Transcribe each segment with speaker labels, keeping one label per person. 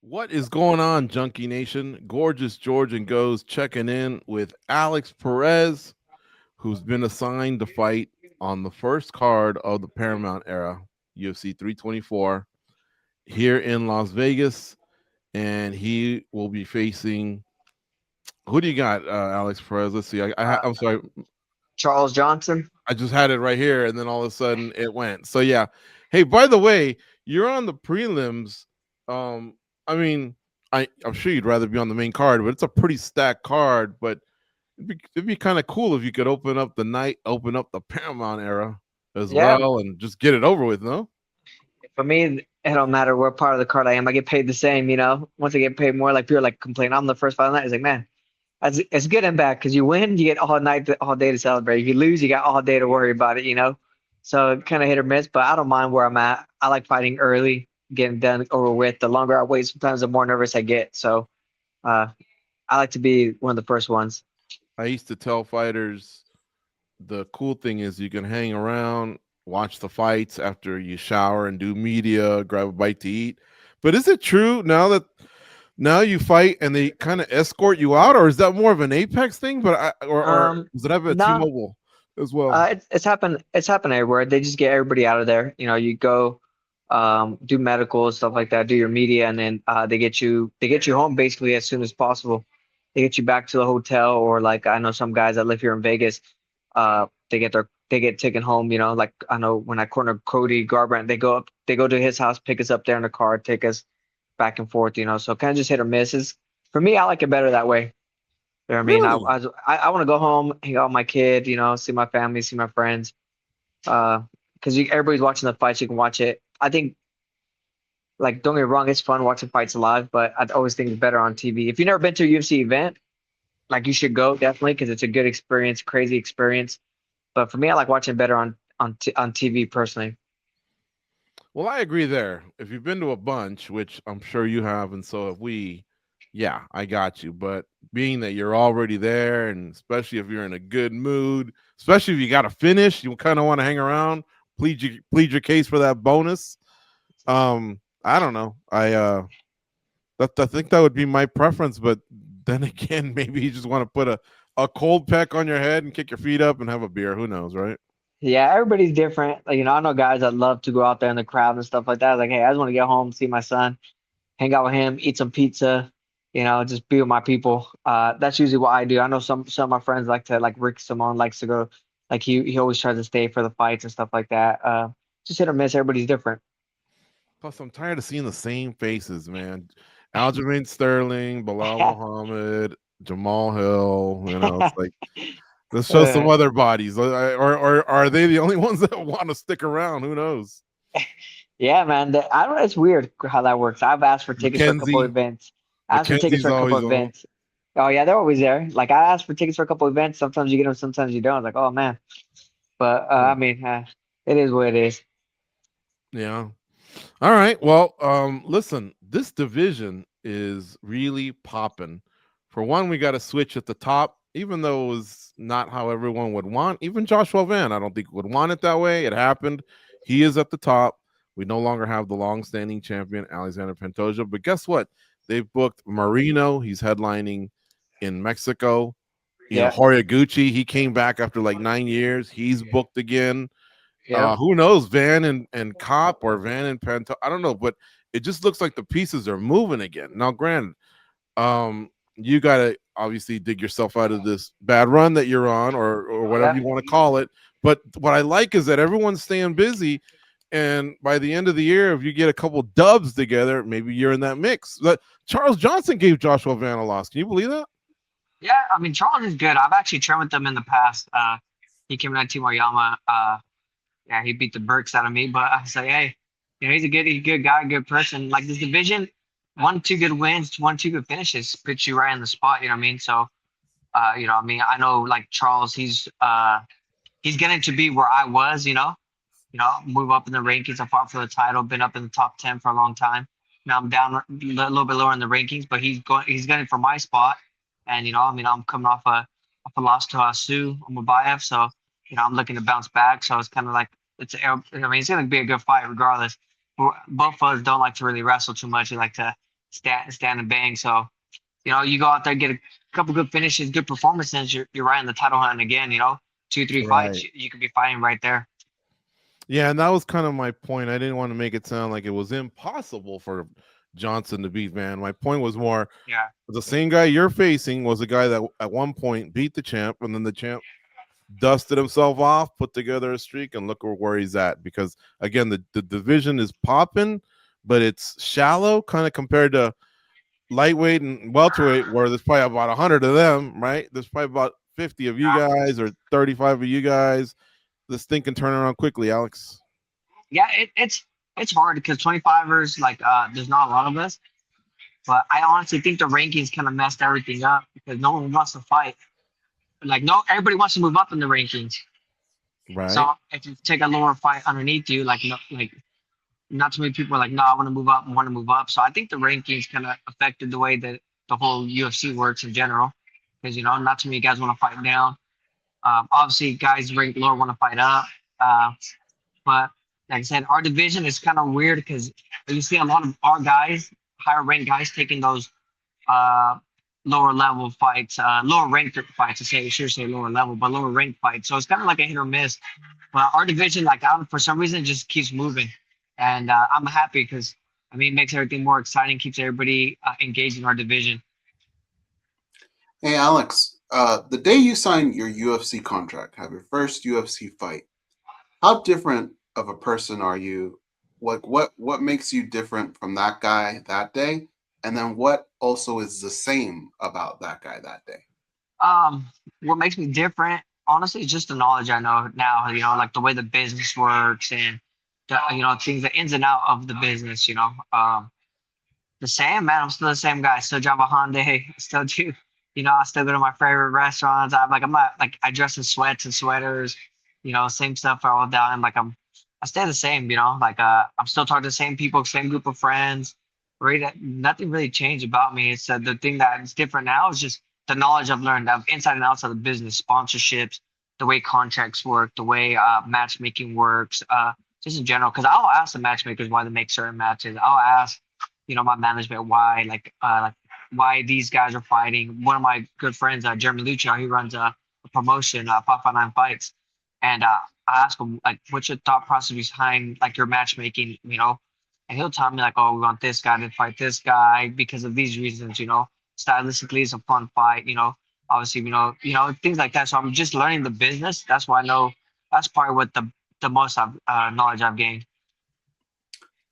Speaker 1: What is going on, Junkie Nation? Gorgeous George and Goes checking in with Alex Perez, who's been assigned to fight on the first card of the Paramount era, UFC 324, here in Las Vegas. And he will be facing. Who do you got, Alex Perez? Let's see. I'm sorry.
Speaker 2: Charles Johnson.
Speaker 1: I just had it right here, and then all of a sudden it went. So, yeah. Hey, by the way, you're on the prelims. I mean, I'm sure you'd rather be on the main card, but it's a pretty stacked card. But it'd be kind of cool if you could open up the Paramount era as
Speaker 2: Yeah,
Speaker 1: well, and just get it over with. No,
Speaker 2: for me, it don't matter what part of the card I am. I get paid the same, you know. Once I get paid more, like people like complain, I'm the first fight of the night. It's like, man, it's good and bad because you win, you get all night, all day to celebrate. If you lose, you got all day to worry about it, you know. So kind of hit or miss, but I don't mind where I'm at. I like fighting early, getting done over with. The longer I wait, sometimes the more nervous I get. So uh, I like to be one of the first ones.
Speaker 1: I used to tell fighters the cool thing is you can hang around, watch the fights after you shower and do media, grab a bite to eat. But is it true now you fight and they kind of escort you out, or is that more of an Apex thing? But or does it have a
Speaker 2: No,
Speaker 1: T-Mobile as well?
Speaker 2: it's happened everywhere. They just get everybody out of there. You know, you go do medical stuff like that, do your media, and then they get you home basically as soon as possible. They get you back to the hotel, or like I know some guys that live here in Vegas, they get taken home. You know, like I know when I cornered Cody Garbrandt, they go to his house, pick us up there in the car, take us back and forth. You know, so kind of just hit or misses. For me, I like it better that way. You know what I mean?
Speaker 1: Really?
Speaker 2: I want to go home, hang out with my kid, you know, see my family, see my friends. Because everybody's watching the fights, you can watch it. I think, like, don't get me wrong, it's fun watching fights live, but I always think it's better on TV. If you've never been to a UFC event, like, you should go definitely because it's a good experience, crazy experience. But for me, I like watching better on TV personally.
Speaker 1: Well, I agree there. If you've been to a bunch, which I'm sure you have, and so have we, yeah, I got you. But being that you're already there, and especially if you're in a good mood, especially if you got to finish, you kind of want to hang around, plead your case for that bonus. I don't know. I think that would be my preference, but then again, maybe you just want to put a cold pack on your head and kick your feet up and have a beer. Who knows, right?
Speaker 2: Yeah, everybody's different. Like, you know, I know guys that love to go out there in the crowd and stuff like that. Like, hey, I just want to get home, see my son, hang out with him, eat some pizza, you know, just be with my people. That's usually what I do. I know some of my friends like to like Rick Simone likes to go, like he always tries to stay for the fights and stuff like that. Just hit or miss. Everybody's different.
Speaker 1: Plus, I'm tired of seeing the same faces, man. Aljamain Sterling, Bilal Muhammad, Jamal Hill. It's like let's show some
Speaker 2: Uh,
Speaker 1: other bodies, or are they the only ones that want to stick around? Who knows?
Speaker 2: yeah, man. I don't know. It's weird how that works. I've asked for tickets for a couple of
Speaker 1: Mackenzie,
Speaker 2: events. I asked for tickets
Speaker 1: Mackenzie's
Speaker 2: for a couple
Speaker 1: always
Speaker 2: of
Speaker 1: on.
Speaker 2: events. Oh yeah, they're always there. Like I asked for tickets for a couple of events. Sometimes you get them, sometimes you don't. I was like, oh man. But I
Speaker 1: Hmm.
Speaker 2: mean, it is what it is.
Speaker 1: Yeah. All right. Well, listen, this division is really popping. For one, we got a switch at the top, even though it was not how everyone would want. Even Joshua Van, I don't think would want it that way. It happened. He is at the top. We no longer have the long-standing champion Alexander Pantoja, but guess what? They've booked Marino. He's headlining in Mexico.
Speaker 2: Yeah.
Speaker 1: Horiguchi. He came back after like 9 years. He's booked again.
Speaker 2: Yeah.
Speaker 1: Who knows, Van and Cop or Van and Panto? I don't know, but it just looks like the pieces are moving again. Now, granted, you got to obviously dig yourself out of this bad run that you're on, or whatever
Speaker 2: Yeah.
Speaker 1: you want to call it. But what I like is that everyone's staying busy, and by the end of the year, if you get a couple dubs together, maybe you're in that mix. But Charles Johnson gave Joshua Van a loss. Can you believe that?
Speaker 2: Yeah, I mean Charles is good. I've actually trained with him in the past. He came in at Team Oyama. Yeah, he beat the Burks out of me, but I say, hey, you know, he's a good guy, good person. Like this division, 1, 2 good wins, 1, 2 good finishes puts you right in the spot. You know what I mean? So, you know, I mean, I know like Charles, he's getting to be where I was. Move up in the rankings. I fought for the title, been up in the top 10 for a long time. Now I'm down a little bit lower in the rankings, but he's going for my spot. And I mean, I'm coming off a loss to Asu Mubayev, so I'm looking to bounce back. So it's kind of like I mean, it's going to be a good fight regardless. Both of us don't like to really wrestle too much. We like to stand and bang. So you go out there, get a couple good finishes, good performances, you're right in the title hunt again. 2, 3 fights,
Speaker 1: Right.
Speaker 2: you could be fighting right there.
Speaker 1: Yeah, and that was kind of my point. I didn't want to make it sound like it was impossible for Johnson to beat Van. My point was more
Speaker 2: Yeah,
Speaker 1: the same guy you're facing was a guy that at one point beat the champ, and then the champ dusted himself off, put together a streak, and look where he's at. Because again, the division is popping, but it's shallow, kind of compared to lightweight and welterweight, where there's probably about 100 of them, right? There's probably about 50 of you
Speaker 2: yeah,
Speaker 1: guys or 35 of you guys. This thing can turn around quickly, Alex.
Speaker 2: yeah. It's hard because 25ers, like, there's not a lot of us. But I honestly think the rankings kind of messed everything up because no one wants to fight. Like, no, everybody wants to move up in the rankings.
Speaker 1: Right.
Speaker 2: So if you take a lower fight underneath you, like, not too many people are like, no, I want to move up, I want to move up. So I think the rankings kind of affected the way that the whole UFC works in general, because not too many guys want to fight down. Obviously, guys ranked lower want to fight up. But like I said, our division is kind of weird because you see a lot of our guys, higher ranked guys, taking those uh, lower level fights, lower ranked fights. I should say lower level, but lower ranked fights. So it's kind of like a hit or miss. But our division, like, for some reason, just keeps moving, and I'm happy because it makes everything more exciting, keeps everybody engaged in our division.
Speaker 3: Hey, Alex, the day you signed your UFC contract, have your first UFC fight, how different of a person are you? What makes you different from that guy that day? And then what also is the same about that guy that day?
Speaker 2: Um, what makes me different, honestly, is just the knowledge I know now. Like the way the business works and things, the ins and out of the business. The same, man. I'm still the same guy. I still drive a Hyundai. I still do. I still go to my favorite restaurants. I'm not like, I dress in sweats and sweaters. Same stuff all down. I stay the same. Like, I'm still talking to the same people, same group of friends. Right? Nothing really changed about me. It's the thing that is different now is just the knowledge I've learned of inside and outside of the business, sponsorships, the way contracts work, the way matchmaking works, just in general. Because I'll ask the matchmakers why they make certain matches. I'll ask my management why, like why these guys are fighting. One of my good friends, Jeremy Lucha, he runs a promotion, 559 Fights, and I ask him, like, what's your thought process behind, like, your matchmaking, and he'll tell me, like, oh, we want this guy to fight this guy because of these reasons. Stylistically, it's a fun fight. Obviously, things like that. So I'm just learning the business. That's why I know. That's probably what the most knowledge I've gained.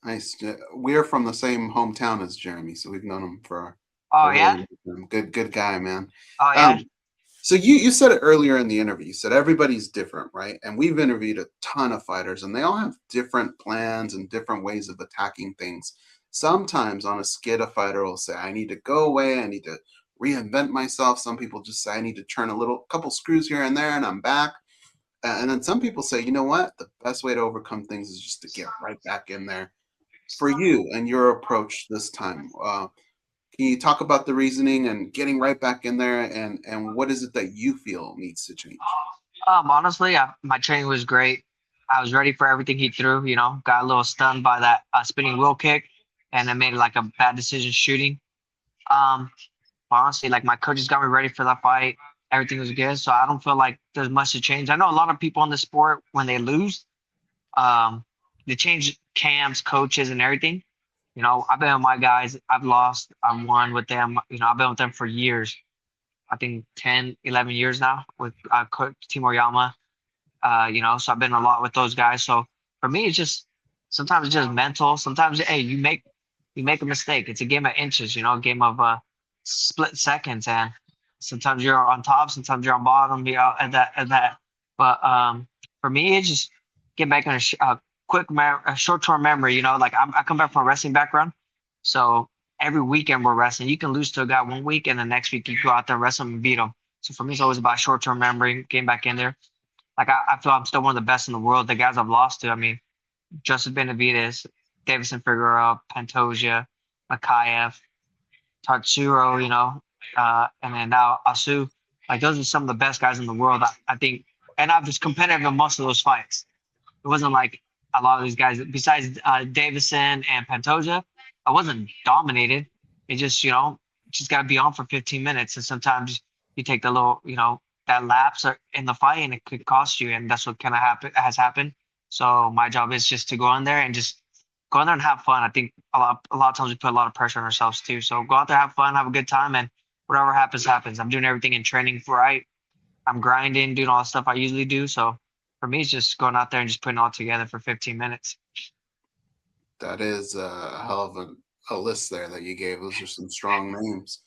Speaker 3: Nice. We're from the same hometown as Jeremy, so we've known him for
Speaker 2: Oh
Speaker 3: a really
Speaker 2: yeah.
Speaker 3: long time. Good guy, man.
Speaker 2: Oh yeah.
Speaker 3: So you said it earlier in the interview. You said everybody's different, right? And we've interviewed a ton of fighters, and they all have different plans and different ways of attacking things. Sometimes on a skid, a fighter will say, I need to go away. I need to reinvent myself. Some people just say, I need to turn a couple screws here and there, and I'm back. And then some people say, you know what? The best way to overcome things is just to get right back in there. For you and your approach this time, can you talk about the reasoning and getting right back in there, and what is it that you feel needs to change?
Speaker 2: Honestly, my training was great. I was ready for everything he threw. Got a little stunned by that spinning wheel kick, and I made like a bad decision shooting. Um, Honestly, like, my coaches got me ready for that fight. Everything was good, so I don't feel like there's much to change. I know a lot of people in the sport, when they lose, um, they change camps, coaches, and everything. I've been with my guys. I've lost. I've won with them. I've been with them for years. I think 10, 11 years now with Coach Timur Yama. So I've been a lot with those guys. So for me, it's just sometimes it's just mental. Sometimes, hey, you make a mistake. It's a game of inches. A game of split seconds, and sometimes you're on top, sometimes you're on bottom. At that. But for me, it's just get back in a short-term memory. Like, I come back from a wrestling background, so every weekend we're wrestling. You can lose to a guy one week, and the next week you go out there, wrestle him, and beat him. So for me, it's always about short-term memory, getting back in there. Like, I feel I'm still one of the best in the world. The guys I've lost to, Joseph Benavidez, Davison Figueroa, Pantoja, Makayev, Tatsuro, and then now Asu. Like, those are some of the best guys in the world, I think. And I was competitive in most of those fights. It wasn't like a lot of these guys, besides Davison and Pantoja, I wasn't dominated. it just gotta be on for 15 minutes. And sometimes you take the little, that lapse in the fight, and it could cost you. And that's what kind of has happened. So my job is just to go in there and just go in there and have fun. I think a lot of times we put a lot of pressure on ourselves too. So go out there, have fun, have a good time, and whatever happens, happens. I'm doing everything in training right. I'm grinding, doing all the stuff I usually do. So for me, it's just going out there and just putting it all together for 15 minutes.
Speaker 3: That is a hell of a list there that you gave. Those are some strong names.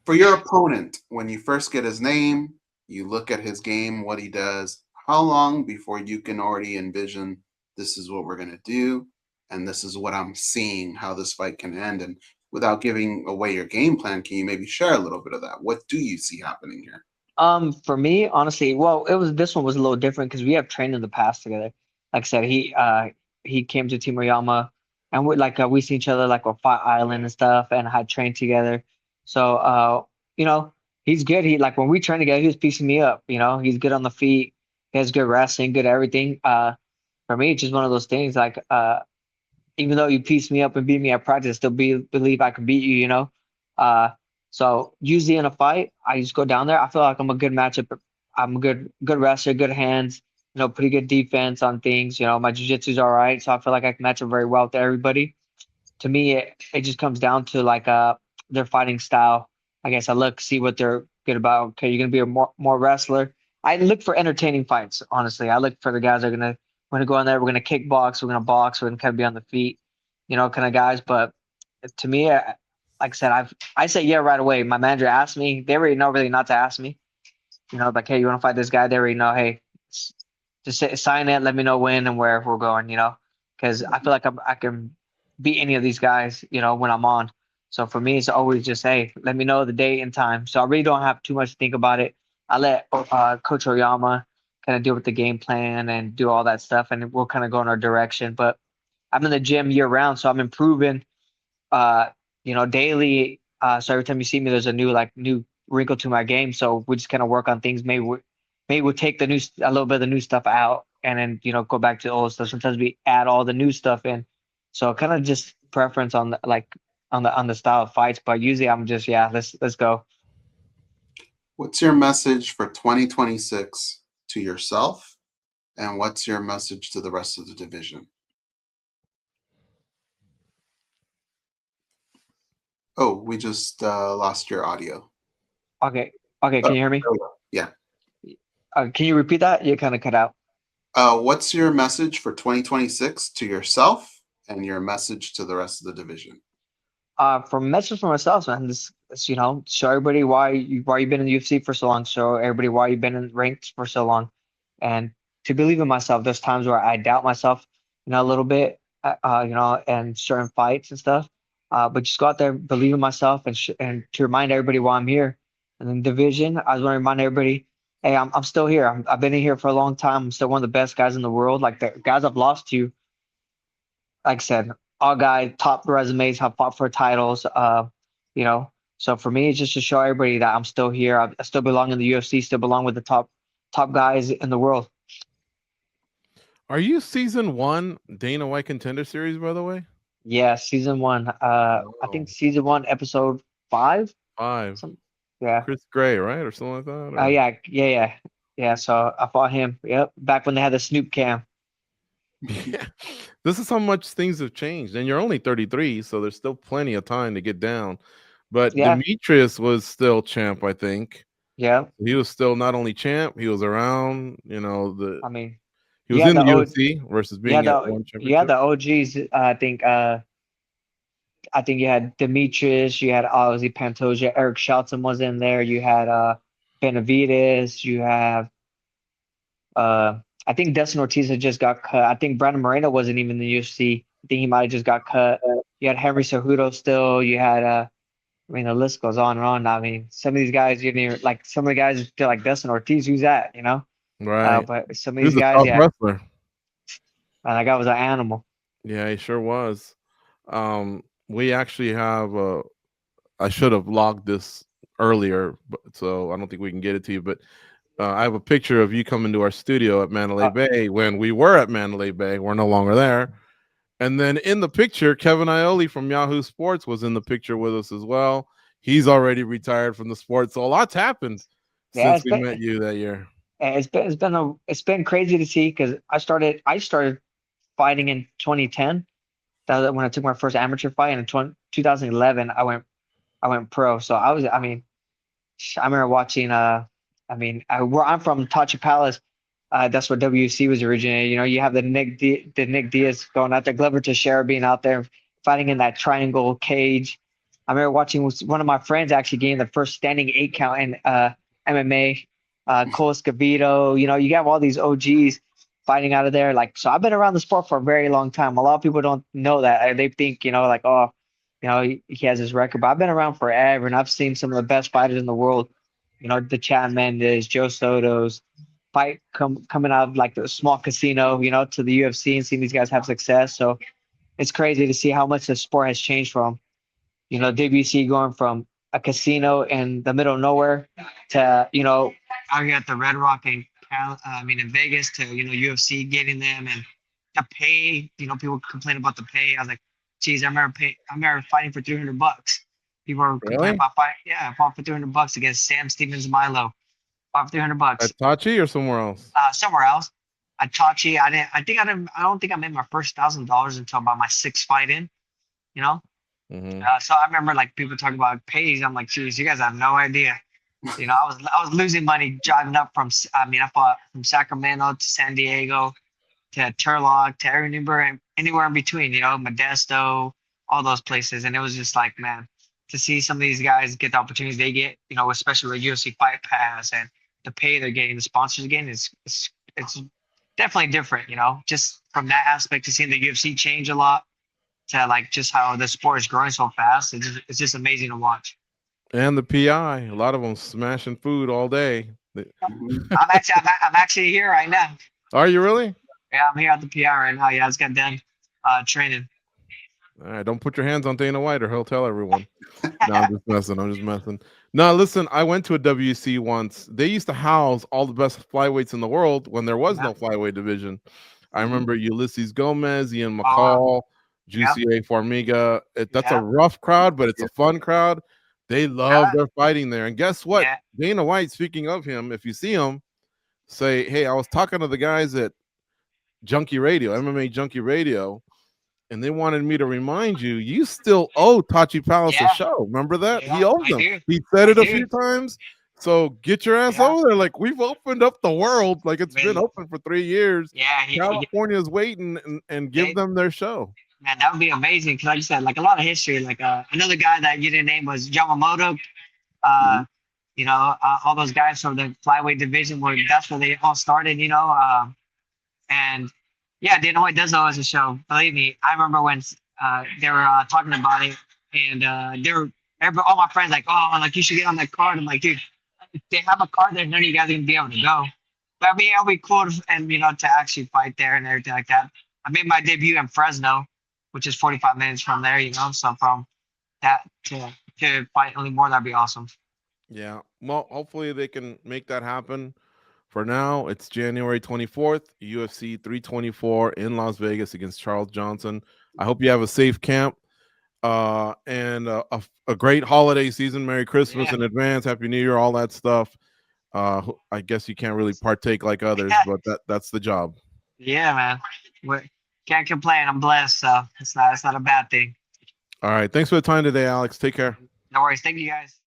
Speaker 3: For your opponent, when you first get his name, you look at his game, what he does, how long before you can already envision this is what we're going to do, and this is what I'm seeing, how this fight can end? And without giving away your game plan, can you maybe share a little bit of that? What do you see happening here?
Speaker 2: For me, honestly, well, this one was a little different because we have trained in the past together. Like I said, he came to Team Oyama, and we see each other like on Fight Island and stuff, and had trained together. So he's good. He like when we train together, he was piecing me up. He's good on the feet. He has good wrestling, good everything. For me, it's just one of those things. Like even though you piece me up and beat me at practice, I still believe I can beat you. Uh, so usually in a fight, I just go down there. I feel like I'm a good matchup. I'm a good wrestler, good hands. Pretty good defense on things. My jiu-jitsu's all right, so I feel like I can match up very well with everybody. To me, it just comes down to like their fighting style. I guess I see what they're good about. Okay, you're gonna be a more wrestler. I look for entertaining fights. Honestly, I look for the guys that are gonna go in there. We're gonna kickbox. We're gonna box. We're gonna kind of be on the feet. Kind of guys. But to me, like I said, I say yeah right away. My manager asked me. They already know really not to ask me. Like, hey, you want to fight this guy? They already know. Hey, just sign it. Let me know when and where we're going. Because I feel like I can beat any of these guys. When I'm on. So for me, it's always just, hey, let me know the date and time. So I really don't have too much to think about it. I let Coach Oyama kind of deal with the game plan and do all that stuff, and we'll kind of go in our direction. But I'm in the gym year round, so I'm improving, daily. So every time you see me, there's a new wrinkle to my game. So we just kind of work on things. Maybe we'll take a little bit of the new stuff out, and then go back to the old stuff. Sometimes we add all the new stuff in. So kind of just preference on the style of fights. But usually I'm just let's go.
Speaker 3: What's your message for 2026 to yourself, and what's your message to the rest of the division? Oh, we just lost your audio.
Speaker 2: Okay. Can you hear me?
Speaker 3: Yeah.
Speaker 2: Can you repeat that? You kind of cut out.
Speaker 3: What's your message for 2026 to yourself, and your message to the rest of the division?
Speaker 2: For message for myself, man, this show everybody why you've been in the UFC for so long. Show everybody why you've been in ranks for so long, and to believe in myself. There's times where I doubt myself, a little bit, and certain fights and stuff. But just go out there, believe in myself, and to remind everybody why I'm here. And then division, I just want to remind everybody, hey, I'm still here. I've been in here for a long time. I'm still one of the best guys in the world. Like the guys I've lost to, like I said, all guys, top resumes, have fought for titles. So for me, it's just to show everybody that I'm still here. I still belong in the UFC. Still belong with the top guys in the world.
Speaker 1: Are you season 1 Dana White Contender Series, by the way?
Speaker 2: Yeah, season 1. I think season 1, episode 5.
Speaker 1: 5.
Speaker 2: Yeah.
Speaker 1: Chris Gray, right, or something like that?
Speaker 2: Yeah. So I fought him. Yep, back when they had the Snoop cam.
Speaker 1: Yeah, this is how much things have changed, and you're only 33, so there's still plenty of time to get down. But
Speaker 2: Yeah.
Speaker 1: Demetrius was still champ, I think.
Speaker 2: Yeah.
Speaker 1: He was still not only champ, he was around.
Speaker 2: I mean,
Speaker 1: he was in the UFC versus being at one championship.
Speaker 2: the OGs. I think you had Demetrius, you had Ozzy Pantoja, Eric Shelton was in there. You had Benavides. You have I think Dustin Ortiz had just got cut. I think Brandon Moreno wasn't even in the UFC. I think he might have just got cut. You had Henry Cejudo still. You had the list goes on and on. I mean, some of these guys, some of the guys feel like Dustin Ortiz. Who's that?
Speaker 1: Right.
Speaker 2: But some of
Speaker 1: He was
Speaker 2: these
Speaker 1: a
Speaker 2: guys,
Speaker 1: tough
Speaker 2: yeah,
Speaker 1: wrestler.
Speaker 2: that guy was an animal.
Speaker 1: Yeah, he sure was. We actually have I should have logged this earlier, so I don't think we can get it to you. But I have a picture of you coming to our studio at Mandalay Bay when we were at Mandalay Bay. We're no longer there. And then in the picture, Kevin Iole from Yahoo Sports was in the picture with us as well. He's already retired from the sport, so a lot's happened
Speaker 2: Yeah,
Speaker 1: since we met you that year.
Speaker 2: it's been crazy to see because I started fighting in 2010. That was when I took my first amateur fight, and in 2011 I went pro. So I remember watching where I'm from, Tachi Palace. That's where WC was originated. You know, you have the Nick Diaz going out there, Glover Teixeira being out there fighting in that triangle cage. I remember watching one of my friends actually getting the first standing 8 count in MMA. Cole Escobedo. You know, you have all these OGs fighting out of there. Like, so I've been around the sport for a very long time. A lot of people don't know that. They think, you know, like, oh, you know, he has his record, but I've been around forever, and I've seen some of the best fighters in the world. You know, the Chad Mendes, Joe Soto's coming out of like the small casino, you know, to the UFC and seeing these guys have success. So it's crazy to see how much the sport has changed from, you know, WC going from a casino in the middle of nowhere to, you know, out here at the Red Rock in in Vegas to, you know, UFC getting them, and the pay, you know, people complain about the pay. I was like, geez, I remember fighting for $300. People were complaining about fighting. Yeah, I fought for $300 against Sam Stevens Milo. Fought for $300.
Speaker 1: At Tachi or somewhere else?
Speaker 2: Somewhere else. At Tachi, I don't think I made my first $1,000 until about my 6th fight in. You know.
Speaker 1: Mm-hmm.
Speaker 2: So I remember like people talking about pays. I'm like, geez, you guys have no idea. You know, I was losing money driving up from. I fought from Sacramento to San Diego, to Turlock, to anywhere in between. You know, Modesto, all those places, and it was just like, man, to see some of these guys get the opportunities they get. You know, especially with UFC Fight Pass and the pay they're getting, the sponsors again, it's definitely different. You know, just from that aspect to seeing the UFC change a lot, to like just how the sport is growing so fast. It's just amazing to watch.
Speaker 1: And the PI, a lot of them smashing food all day.
Speaker 2: I'm actually here right now.
Speaker 1: Are you really?
Speaker 2: Yeah, I'm here at the PI right now. Yeah, I just got done training.
Speaker 1: All right, don't put your hands on Dana White or he'll tell everyone. No, I'm just messing. No, listen, I went to a WC once. They used to house all the best flyweights in the world when there was no flyweight division. I remember Ulysses Gomez, Ian McCall, Jussier Formiga. That's a rough crowd, but it's a fun crowd. They love their fighting there. And guess what? Dana White, speaking of him, if you see him, say, hey, I was talking to the guys at Junkie Radio, MMA Junkie Radio, and they wanted me to remind you, you still owe Tachi Palace a show. Remember that? He owes them. He said it a few times. So get your ass over there. Like, we've opened up the world. Like, it's been open for 3 years.
Speaker 2: Yeah.
Speaker 1: California's waiting and give them their show.
Speaker 2: Man, that would be amazing. Because like you said, like a lot of history. Like another guy that you didn't name was Yamamoto. You know, all those guys from the flyweight division, that's where they all started, you know. And yeah, Dana White does owe us a show. Believe me, I remember when they were talking about it, and all my friends like, oh, like you should get on that card. I'm like, dude, if they have a card there, none of you guys are gonna be able to go. But I mean, it'll be cool and you know, to actually fight there and everything like that. I made my debut in Fresno, which is 45 minutes from there, you know. So from that to fight only more, that'd be awesome.
Speaker 1: Yeah. Well, hopefully they can make that happen. For now, it's January 24th, UFC 324 in Las Vegas against Charles Johnson. I hope you have a safe camp and a great holiday season. Merry Christmas in advance. Happy New Year, all that stuff. I guess you can't really partake like others, but that's the job.
Speaker 2: Yeah, man. Can't complain. I'm blessed, so it's not a bad thing.
Speaker 1: All right. Thanks for the time today, Alex. Take care.
Speaker 2: No worries. Thank you, guys.